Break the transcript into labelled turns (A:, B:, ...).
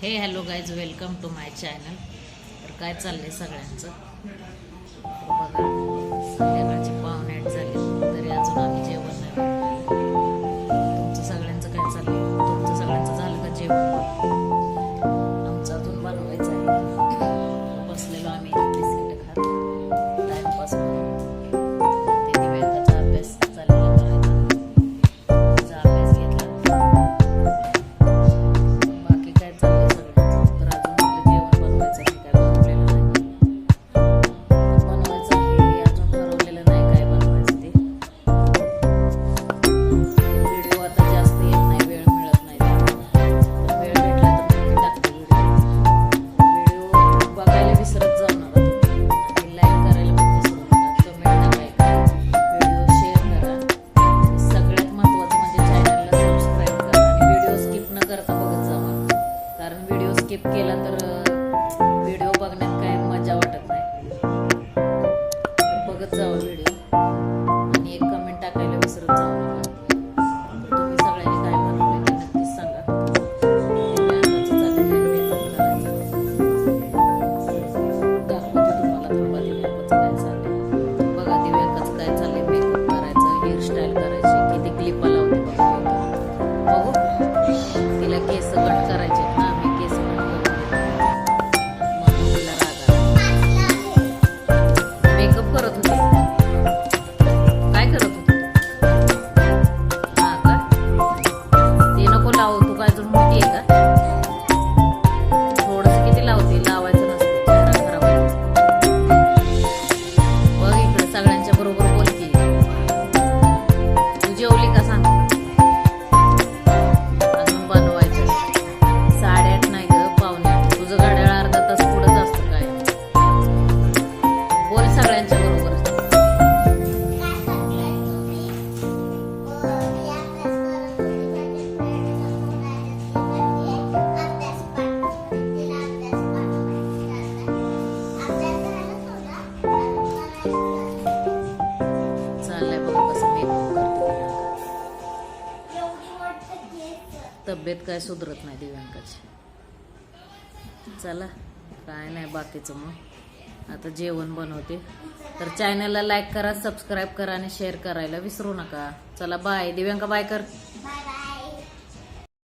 A: हे hello guys, welcome to my channel. तर काय चाललंय सगळ्यांचं? तर बघा, संध्याकाळचे 8:15 झाले तरी अजून आम्ही जेवण नाही बनवलं. तुमचं सगळ्यांचं काय चाललंय? तुमचं सगळ्यांचं झालं का जेवण? आमचं अजून बनवायचं आहे. बसलेलो आम्ही बिस्किट खात टाइमपास म्हणून. ते दिव्यांकाचा अभ्यास चाललेला करायचा. तिचा अभ्यास घेतला. बाकी काय चाललंय सगळं? तर अजून आपलं जेवण बनवायचं आहे, काय बनवलेलं नाही. बनवायचं आहे, अजून ठरवलेलं नाही काय बनवायचं ते. व्हिडिओ आता जास्त येत नाही, वेळ मिळत नाही त्यामुळे. वेळ भेटला तर नक्की टाकते व्हिडिओ. बघायला विसरत जाऊ नका तुम्ही, आणि लाईक करायला पण विसरू नका, कमेंट टाकायला, व्हिडिओ शेअर करा. सगळ्यात महत्त्वाचं म्हणजे चॅनलला सबस्क्राईब करा आणि व्हिडिओ स्किप न करता बघत जावा. कारण व्हिडिओ स्किप केला तर व्हिडिओ बघण्यात काय मजा वाटत नाही. तर बघत जावा व्हिडिओ आणि एक कमेंट टाकायला विसरत जाऊ नका. तुम्ही सगळ्यांनी काय बनवले ते नक्कीच सांगा. दिव्यांकाचं चाललेलं आहे मेकअप करायचं. दाखवते तुम्हाला, थांबा, दिव्यांकाचं काय चाललंय. बघा दिव्यांकाचं काय चाललंय. मेकअप करायचं, हेअरस्टाईल करायची, किती क्लिपा लावते बघा. बघू, तिला केस कट करायचे ना, मी केस कट करून देते म्हणून तिला राग आला. मेकअप करत होते. काय करत होते तू? हा का? ते नको लावू, तू काय अजून मोठी आहे का? थोडस किती लावते, लावायचं नसतं, चेहरा खराब होतो. बघ इकडे सगळ्यांच्या बरोबर बोल की. तू जेवली का सांग? अजून बनवायचं. 8:30 नाही ग, 7:45. तुझं घड्याळ अर्धा तास पुढंच असतं काय. बोल सगळ्यांच्या बरोबर. चाललंय बघा कसं मेकअप करते दिव्यांका. तब्येत काय सुधरत नाही दिव्यांकाची. चला, काय नाही बाकीचं. मग आता जेवण बनवते. तर चॅनलला लाईक करा, सबस्क्राईब करा आणि शेअर करायला विसरू नका. चला बाय. दिव्यांका बाय कर.